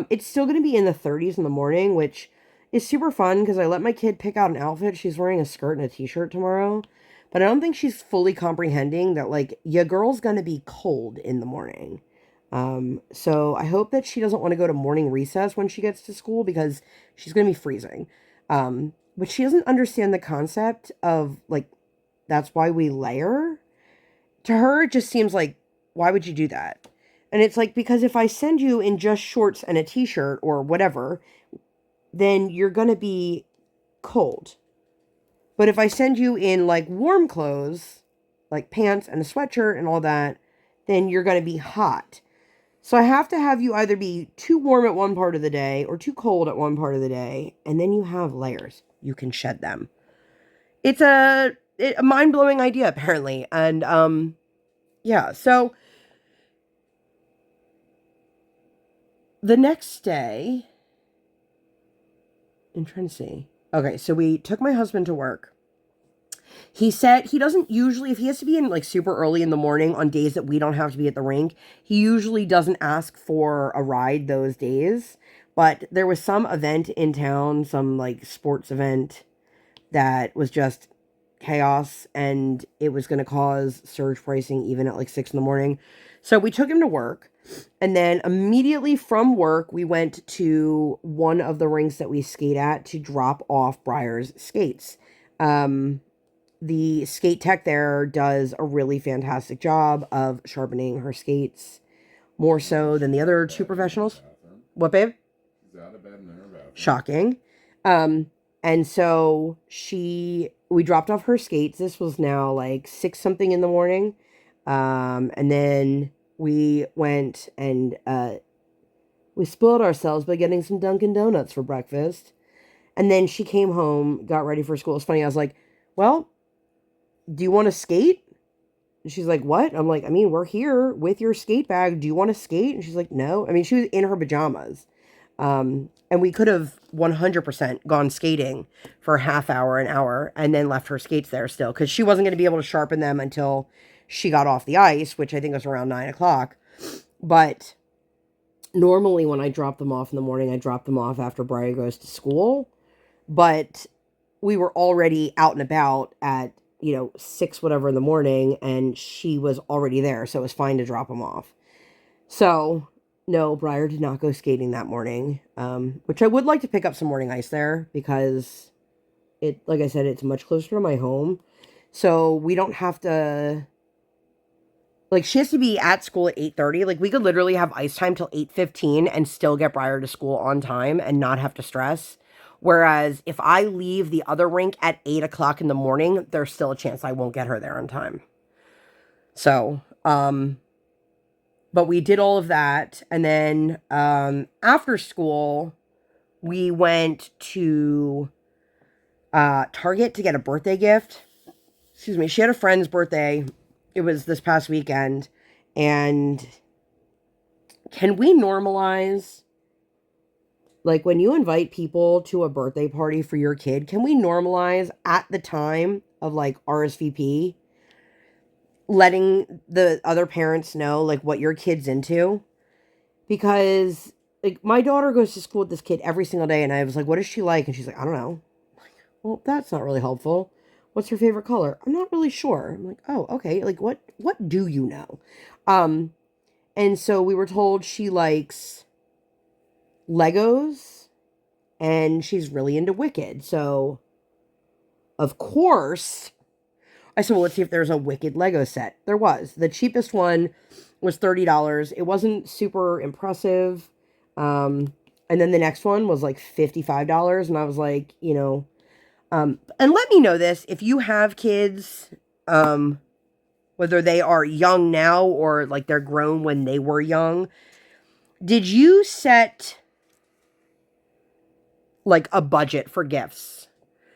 It's still going to be in the 30s in the morning, which is super fun because I let my kid pick out an outfit. She's wearing a skirt and a t-shirt tomorrow. But I don't think she's fully comprehending that, like, your girl's gonna be cold in the morning. So I hope that she doesn't want to go to morning recess when she gets to school because she's gonna be freezing. But she doesn't understand the concept of, like, that's why we layer. To her, it just seems like, why would you do that? And it's like, because if I send you in just shorts and a t-shirt or whatever, then you're gonna be cold. But if I send you in like warm clothes, like pants and a sweatshirt and all that, then you're going to be hot. So I have to have you either be too warm at one part of the day or too cold at one part of the day. And then you have layers. You can shed them. It's a mind-blowing idea, apparently. And, yeah. So the next day, I'm trying to see. Okay, so we took my husband to work. He said he doesn't usually, if he has to be in like super early in the morning on days that we don't have to be at the rink, he usually doesn't ask for a ride those days. But there was some event in town, some like sports event that was just chaos and it was going to cause surge pricing even at like 6 in the morning. So we took him to work. And then immediately from work, we went to one of the rinks that we skate at to drop off Briar's skates. The skate tech there does a really fantastic job of sharpening her skates more so than the other two professionals. What, babe? Is that a bed in her bathroom? Shocking. And so we dropped off her skates. This was now like 6 something in the morning. And then we went and we spoiled ourselves by getting some Dunkin' Donuts for breakfast. And then she came home, got ready for school. It's funny. I was like, well, do you want to skate? And she's like, what? I'm like, I mean, we're here with your skate bag. Do you want to skate? And she's like, no. I mean, she was in her pajamas. And we could have 100% gone skating for a half hour, an hour, and then left her skates there still. Because she wasn't going to be able to sharpen them until she got off the ice, which I think was around 9 o'clock. But normally when I drop them off in the morning, I drop them off after Briar goes to school. But we were already out and about at 6 whatever in the morning, and she was already there, so it was fine to drop them off. So, no, Briar did not go skating that morning, which I would like to pick up some morning ice there, because like I said, it's much closer to my home, so we don't have to, like, she has to be at school at 8:30, like, we could literally have ice time till 8:15 and still get Briar to school on time and not have to stress. Whereas if I leave the other rink at 8 o'clock in the morning, there's still a chance I won't get her there on time. So, but we did all of that. And then after school, we went to Target to get a birthday gift. Excuse me. She had a friend's birthday. It was this past weekend. And can we normalize, like, when you invite people to a birthday party for your kid, can we normalize at the time of, like, RSVP, letting the other parents know, like, what your kid's into? Because, like, my daughter goes to school with this kid every single day, and I was like, what is she like? And she's like, I don't know. I'm like, well, that's not really helpful. What's her favorite color? I'm not really sure. I'm like, oh, okay. Like, what do you know? And so we were told she likes Legos, and she's really into Wicked. So, of course, I said, well, let's see if there's a Wicked Lego set. There was. The cheapest one was $30. It wasn't super impressive. And then the next one was like $55. And I was like, and let me know this. If you have kids, whether they are young now or like they're grown when they were young, did you set like a budget for gifts?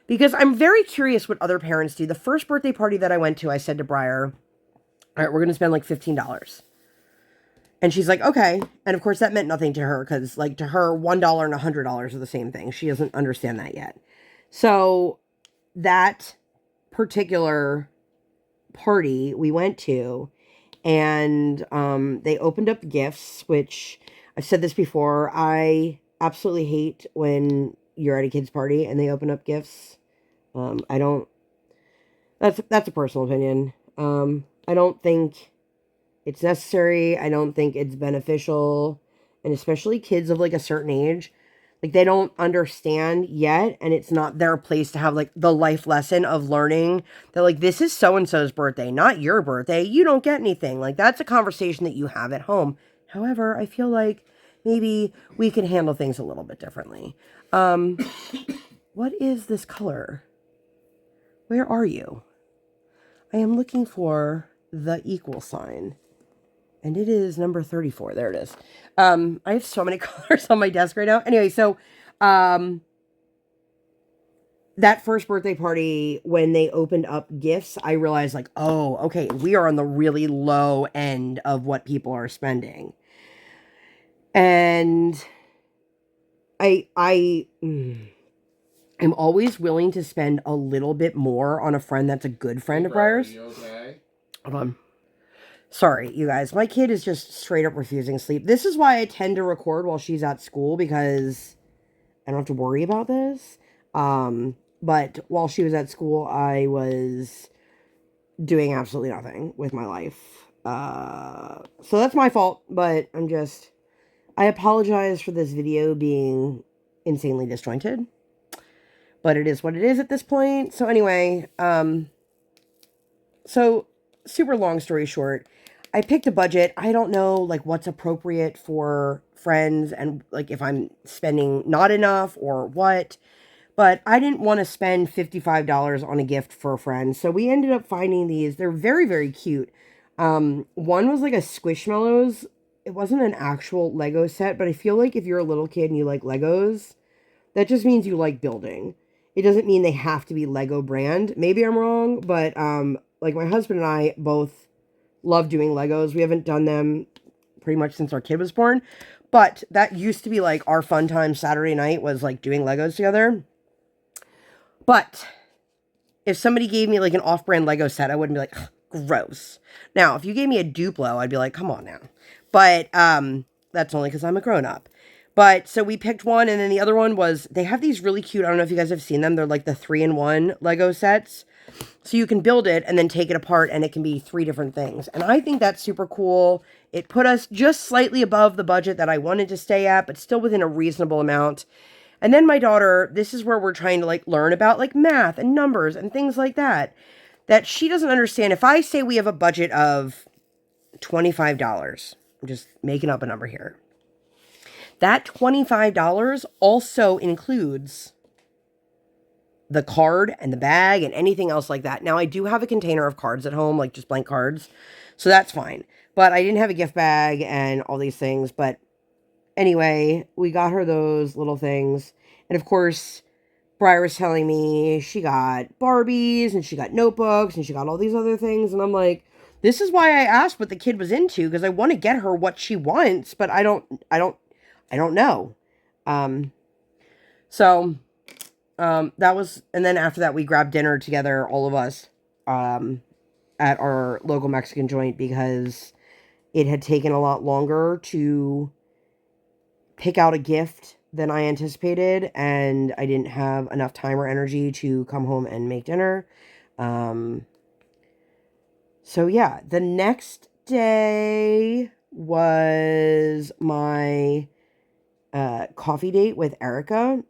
Because I'm very curious what other parents do. The first birthday party that I went to, I said to Briar, all right, we're going to spend like $15. And she's like, okay. And of course that meant nothing to her, because like to her, $1 and $100 are the same thing. She doesn't understand that yet. So that particular party we went to, and they opened up gifts, which I've said this before. I absolutely hate when you're at a kid's party and they open up gifts. I don't, that's a personal opinion. I don't think it's necessary. I don't think it's beneficial. And especially kids of like a certain age, like they don't understand yet. And it's not their place to have like the life lesson of learning that like, this is so-and-so's birthday, not your birthday. You don't get anything. Like that's a conversation that you have at home. However, I feel like maybe we can handle things a little bit differently. What is this color? Where are you? I am looking for the equal sign. And it is number 34. There it is. I have so many colors on my desk right now. Anyway, so that first birthday party, when they opened up gifts, I realized like, oh, okay, we are on the really low end of what people are spending. And I'm always willing to spend a little bit more on a friend that's a good friend of ours. Are you okay? Hold on. Sorry, you guys. My kid is just straight up refusing sleep. This is why I tend to record while she's at school, because I don't have to worry about this. But while she was at school, I was doing absolutely nothing with my life. So that's my fault, but I apologize for this video being insanely disjointed. But it is what it is at this point. So anyway, so super long story short, I picked a budget. I don't know like what's appropriate for friends and like if I'm spending not enough or what, but I didn't want to spend $55 on a gift for a friend. So we ended up finding these. They're very, very cute. One was like a Squishmallows. It wasn't an actual Lego set, but I feel like if you're a little kid and you like Legos, that just means you like building. It doesn't mean they have to be Lego brand. Maybe I'm wrong, but like my husband and I both love doing Legos. We haven't done them pretty much since our kid was born, but that used to be like our fun time Saturday night was like doing Legos together. But if somebody gave me like an off-brand Lego set, I wouldn't be like, gross. Now, if you gave me a Duplo, I'd be like, come on now. But that's only because I'm a grown-up. But so we picked one, and then the other one was, they have these really cute, I don't know if you guys have seen them. They're like the 3-in-1 Lego sets. So you can build it and then take it apart and it can be 3 different things. And I think that's super cool. It put us just slightly above the budget that I wanted to stay at, but still within a reasonable amount. And then my daughter, this is where we're trying to like learn about like math and numbers and things like that, that she doesn't understand. If I say we have a budget of $25, I'm just making up a number here. That $25 also includes the card and the bag and anything else like that. Now, I do have a container of cards at home, like just blank cards. So that's fine. But I didn't have a gift bag and all these things. But anyway, we got her those little things. And of course, Briar was telling me she got Barbies and she got notebooks and she got all these other things. And I'm like, this is why I asked what the kid was into, because I want to get her what she wants, but I don't know. That was, and then after that, we grabbed dinner together, all of us, at our local Mexican joint, because it had taken a lot longer to pick out a gift than I anticipated, and I didn't have enough time or energy to come home and make dinner. So yeah, the next day was my coffee date with Erica.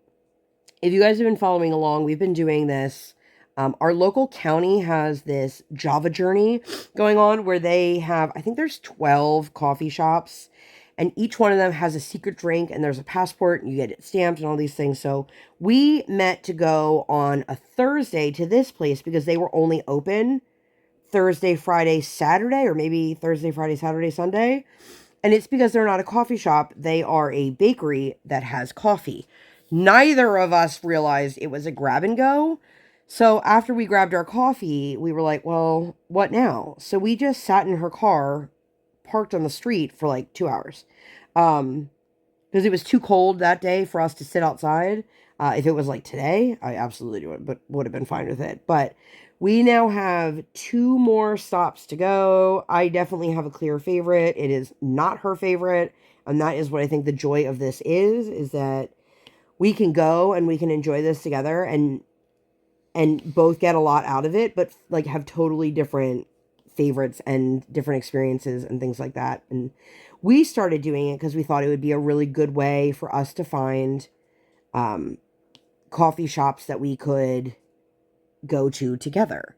If you guys have been following along, we've been doing this. Our local county has this Java journey going on where they have, I think there's 12 coffee shops, and each one of them has a secret drink, and there's a passport, and you get it stamped and all these things. So we met to go on a Thursday to this place because they were only open Thursday, Friday, Saturday, or maybe Thursday, Friday, Saturday, Sunday. And it's because they're not a coffee shop. They are a bakery that has coffee. Neither of us realized it was a grab and go. So after we grabbed our coffee, we were like, well, what now? So we just sat in her car, parked on the street for like 2 hours. Because it was too cold that day for us to sit outside. If it was like today, I absolutely would have been fine with it. But we now have 2 more stops to go. I definitely have a clear favorite. It is not her favorite. And that is what I think the joy of this is that we can go and we can enjoy this together and both get a lot out of it, but like have totally different favorites and different experiences and things like that. And we started doing it because we thought it would be a really good way for us to find coffee shops that we could go to together,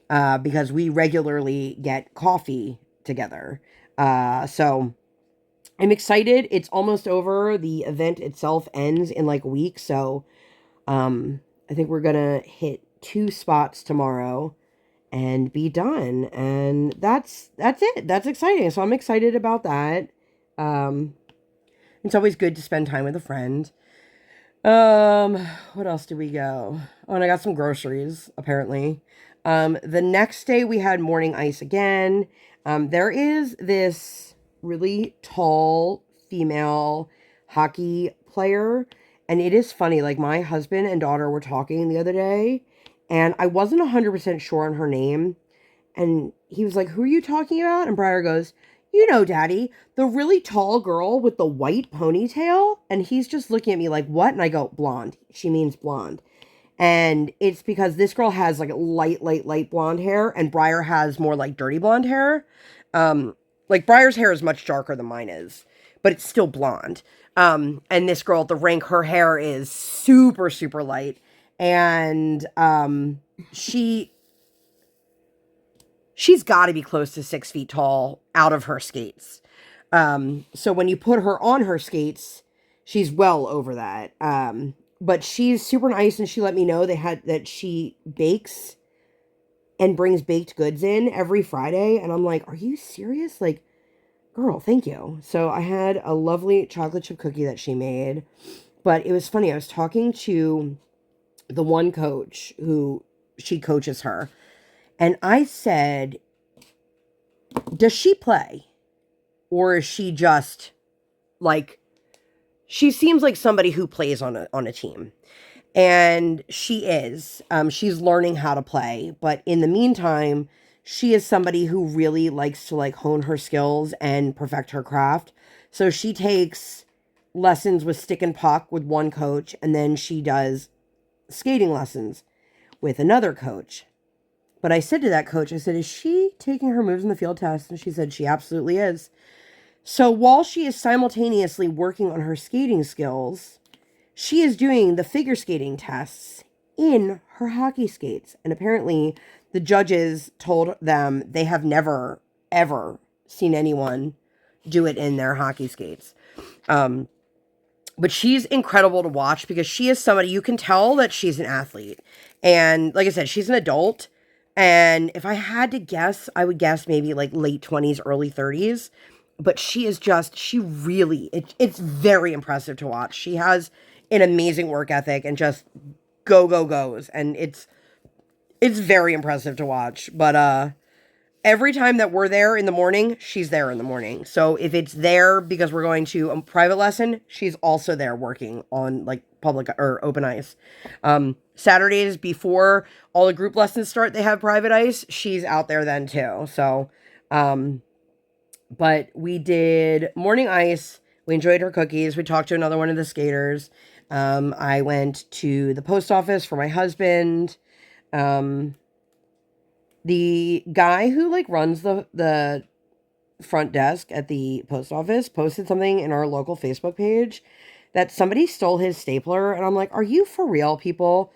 because we regularly get coffee together. So I'm excited. It's almost over. The event itself ends in like a week. So I think we're going to hit 2 spots tomorrow and be done. And that's it. That's exciting. So I'm excited about that. It's always good to spend time with a friend. What else did we go? Oh, and I got some groceries, apparently. The next day we had morning ice again. There is this really tall female hockey player, and it is funny. Like, my husband and daughter were talking the other day, and I wasn't 100% sure on her name. And he was like, "Who are you talking about?" And Briar goes, "You know, Daddy, the really tall girl with the white ponytail." And he's just looking at me like, "What?" And I go, "Blonde." She means blonde. And it's because this girl has like light blonde hair, and Briar has more like dirty blonde hair. Like, Briar's hair is much darker than mine is, but it's still blonde. And this girl at the rink, her hair is super, super light. And she's got to be close to 6 feet tall out of her skates. So when you put her on her skates, she's well over that. But she's super nice, and she let me know that she bakes and brings baked goods in every Friday. And I'm like, "Are you serious? Like, girl, thank you." So I had a lovely chocolate chip cookie that she made. But it was funny. I was talking to the one coach who she coaches her. And I said, "Does she play? Or is she just like, she seems like somebody who plays on a team." And she is. She's learning how to play. But in the meantime, she is somebody who really likes to like hone her skills and perfect her craft. So she takes lessons with stick and puck with one coach, and then she does skating lessons with another coach. But I said to that coach, I said, "Is she taking her moves in the field test?" And she said she absolutely is. So while she is simultaneously working on her skating skills, she is doing the figure skating tests in her hockey skates. And apparently the judges told them they have never, ever seen anyone do it in their hockey skates. But she's incredible to watch because she is somebody, you can tell that she's an athlete. And like I said, she's an adult. And if I had to guess, I would guess maybe like late 20s, early 30s. But she is just, it's very impressive to watch. She has an amazing work ethic and just goes. And it's very impressive to watch. But every time that we're there in the morning, she's there in the morning. So if it's there because we're going to a private lesson, she's also there working on like public or open ice. Saturdays before all the group lessons start, they have private ice. She's out there then too. So, but we did morning ice. We enjoyed her cookies. We talked to another one of the skaters. I went to the post office for my husband. The guy who like runs the front desk at the post office posted something in our local Facebook page that somebody stole his stapler. And I'm like, "Are you for real, people?"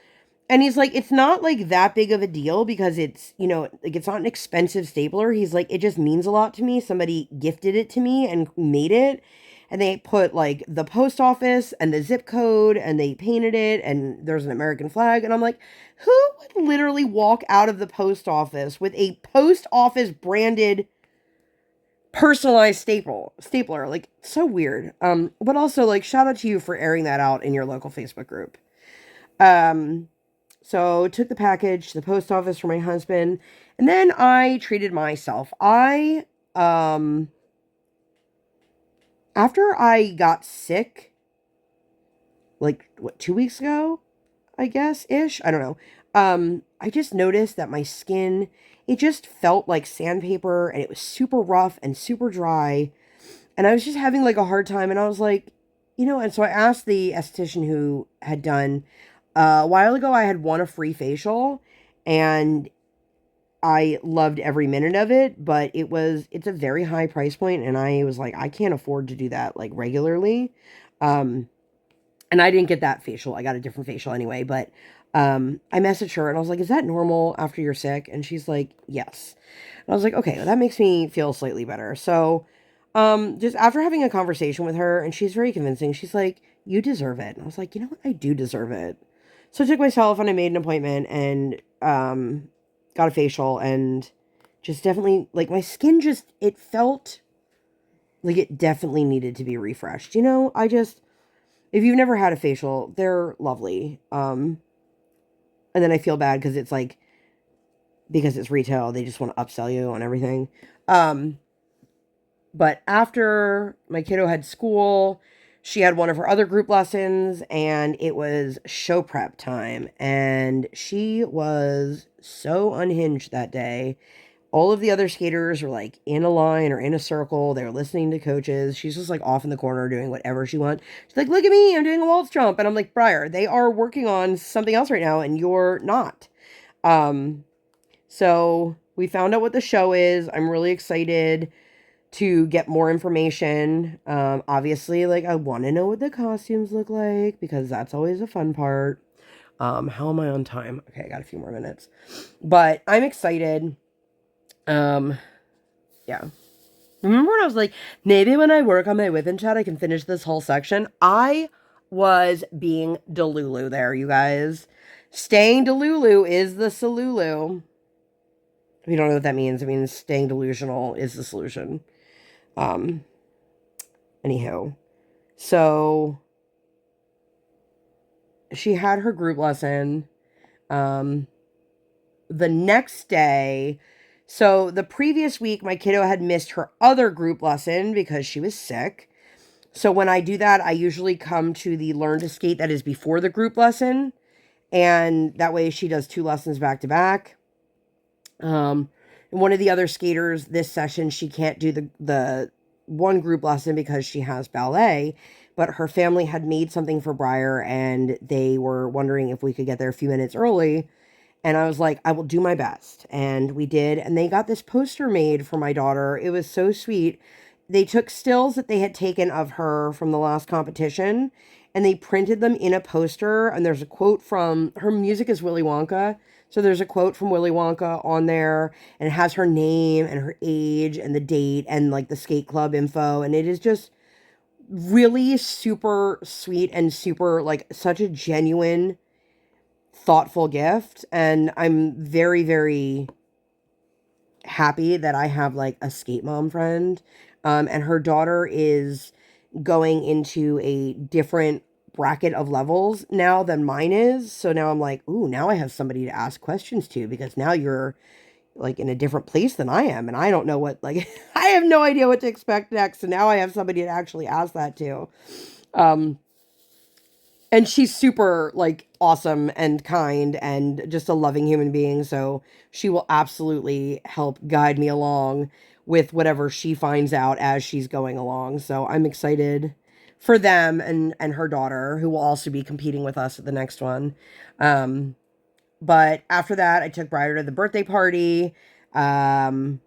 And he's like, "It's not like that big of a deal because it's, like, it's not an expensive stapler." He's like, "It just means a lot to me. Somebody gifted it to me and made it. And they put like the post office and the zip code and they painted it and there's an American flag." And I'm like, who would literally walk out of the post office with a post office branded personalized stapler? Like, so weird. But also, like, shout out to you for airing that out in your local Facebook group. So took the package to the post office for my husband, and then I treated myself. After I got sick, like, 2 weeks ago, I guess, ish, I don't know. I just noticed that my skin, it just felt like sandpaper, and it was super rough and super dry, and I was just having like a hard time, and I was like, and so I asked the esthetician who had done, a while ago, I had won a free facial, and I loved every minute of it, but it's a very high price point, and I was like, I can't afford to do that like regularly. Um, and I didn't get that facial. I got a different facial anyway, but I messaged her and I was like, is that normal after you're sick? And she's like, yes. And I was like, okay, well, that makes me feel slightly better. So just after having a conversation with her, and she's very convincing, she's like, you deserve it. And I was like, you know what? I do deserve it. So I took myself and I made an appointment and got a facial, and just definitely, like, my skin just, it felt like it definitely needed to be refreshed. If you've never had a facial, they're lovely. And then I feel bad because it's like, because it's retail, they just want to upsell you on everything. Um, but after my kiddo had school, she had one of her other group lessons, and it was show prep time. And she was so unhinged that day. All of the other skaters were like in a line or in a circle. They were listening to coaches. She's just like off in the corner doing whatever she wants. She's like, look at me, I'm doing a waltz jump. And I'm like, Briar, they are working on something else right now and you're not. Um, so we found out what the show is. I'm really excited to get more information. Obviously, like, I want to know what the costumes look like because that's always a fun part. How am I on time? Okay, I got a few more minutes. But I'm excited. Yeah. Remember when I was like, maybe when I work on my WIP Chat, I can finish this whole section? I was being Delulu there, you guys. Staying Delulu is the Salulu. If you don't know what that means, it means staying delusional is the solution. Anywho. So, she had her group lesson. The next day, so the previous week, my kiddo had missed her other group lesson because she was sick. So when I do that, I usually come to the learn to skate that is before the group lesson. And that way she does 2 lessons back to back. And one of the other skaters this session, she can't do the one group lesson because she has ballet. But her family had made something for Briar, and they were wondering if we could get there a few minutes early. And I was like, I will do my best. And we did. And they got this poster made for my daughter. It was so sweet. They took stills that they had taken of her from the last competition, and they printed them in a poster. And there's a quote from, her music is Willy Wonka. So there's a quote from Willy Wonka on there, and it has her name and her age and the date and like the skate club info. And it is just really super sweet and super, like, such a genuine, thoughtful gift. And I'm very, very happy that I have like a skate mom friend. And her daughter is going into a different bracket of levels now than mine is. So now I'm like, ooh, now I have somebody to ask questions to, because now you're like in a different place than I am. And I don't know what, like, I have no idea what to expect next. So now I have somebody to actually ask that to. And she's super, like, awesome and kind and just a loving human being. So she will absolutely help guide me along with whatever she finds out as she's going along. So I'm excited for them and her daughter, who will also be competing with us at the next one. But after that, I took Briar to the birthday party. It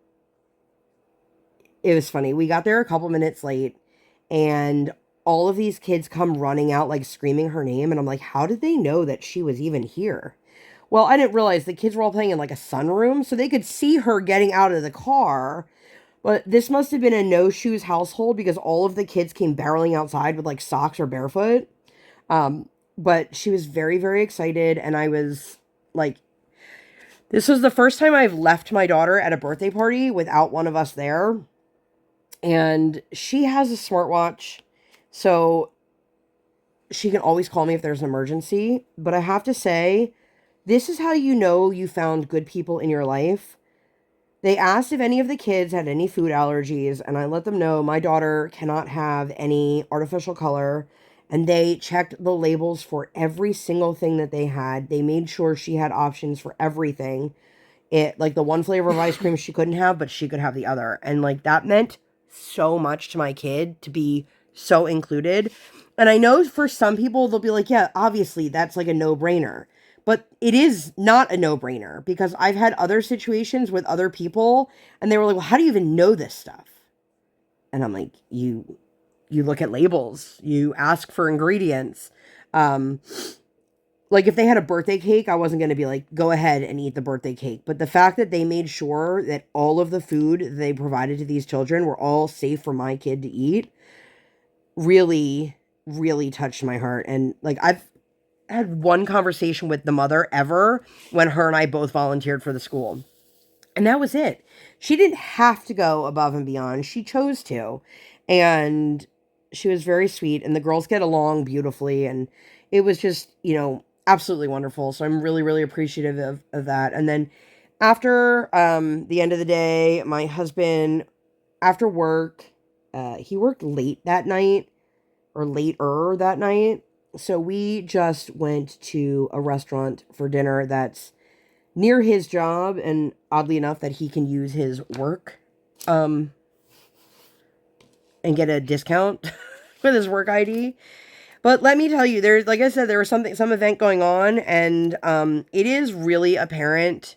was funny. We got there a couple minutes late, and all of these kids come running out, like, screaming her name. And I'm like, how did they know that she was even here? Well, I didn't realize the kids were all playing in like a sunroom, so they could see her getting out of the car. But this must have been a no shoes household, because all of the kids came barreling outside with like socks or barefoot. But she was very, very excited. And I was like, this was the first time I've left my daughter at a birthday party without one of us there. And she has a smartwatch, so she can always call me if there's an emergency. But I have to say, this is how you know you found good people in your life. They asked if any of the kids had any food allergies, and I let them know my daughter cannot have any artificial color. And they checked the labels for every single thing that they had. They made sure she had options for everything. It, like, the one flavor of ice cream she couldn't have, but she could have the other. And like, that meant so much to my kid to be so included. And I know for some people, they'll be like, yeah, obviously that's like a no-brainer. But it is not a no-brainer because I've had other situations with other people and they were like, well, how do you even know this stuff? And I'm like, you look at labels, you ask for ingredients. Like if they had a birthday cake, I wasn't going to be like, go ahead and eat the birthday cake. But the fact that they made sure that all of the food they provided to these children were all safe for my kid to eat really, really touched my heart. And like I've had one conversation with the mother ever when her and I both volunteered for the school. And that was it. She didn't have to go above and beyond. She chose to. And she was very sweet. And the girls get along beautifully. And it was just, absolutely wonderful. So I'm really, really appreciative of that. And then after the end of the day, my husband, after work, he worked late that night or later that night. So we just went to a restaurant for dinner that's near his job, and oddly enough that he can use his work and get a discount with his work ID. But let me tell you, there's, like I said, there was some event going on, and it is really apparent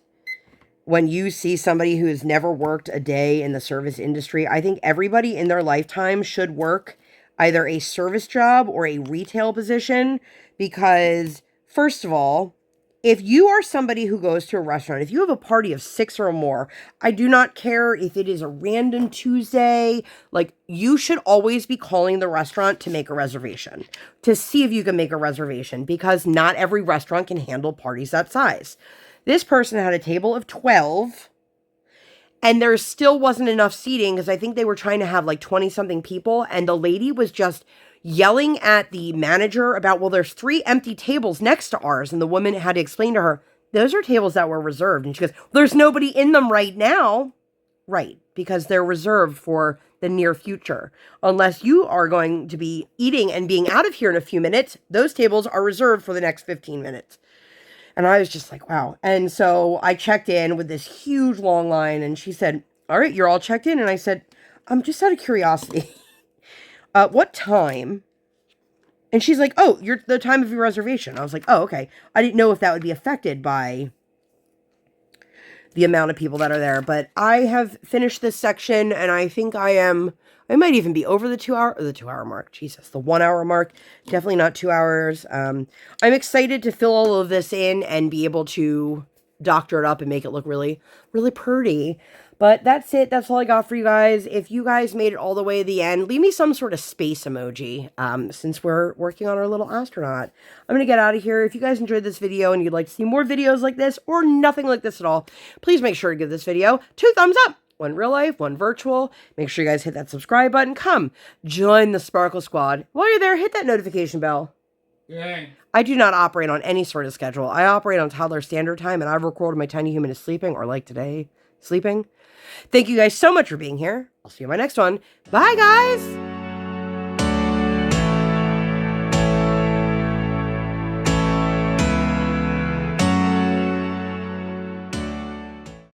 when you see somebody who's never worked a day in the service industry. I think everybody in their lifetime should work either a service job or a retail position because, first of all, if you are somebody who goes to a restaurant, if you have a party of 6 or more, I do not care if it is a random Tuesday, like you should always be calling the restaurant to make a reservation, to see if you can make a reservation because not every restaurant can handle parties that size. This person had a table of 12 and there still wasn't enough seating because I think they were trying to have like 20 something people. And the lady was just yelling at the manager about, well, there's 3 empty tables next to ours. And the woman had to explain to her, those are tables that were reserved. And she goes, there's nobody in them right now. Right. Because they're reserved for the near future. Unless you are going to be eating and being out of here in a few minutes, those tables are reserved for the next 15 minutes. And I was just like, wow. And so I checked in with this huge long line and she said, all right, you're all checked in. And I said, I'm just out of curiosity. What time? And she's like, oh, you're the time of your reservation. I was like, oh, okay. I didn't know if that would be affected by the amount of people that are there. But I have finished this section and I think I might even be over the 2 hour mark. Jesus, the 1 hour mark. Definitely not 2 hours. I'm excited to fill all of this in and be able to doctor it up and make it look really, really pretty. But that's it. That's all I got for you guys. If you guys made it all the way to the end, leave me some sort of space emoji since we're working on our little astronaut. I'm going to get out of here. If you guys enjoyed this video and you'd like to see more videos like this or nothing like this at all, please make sure to give this video 2 thumbs up. 1 real life, 1 virtual. Make sure you guys hit that subscribe button. Come, join the Sparkle Squad. While you're there, hit that notification bell. Yeah. I do not operate on any sort of schedule. I operate on toddler standard time, and I record when my tiny human is sleeping, or like today, sleeping. Thank you guys so much for being here. I'll see you in my next one. Bye, guys!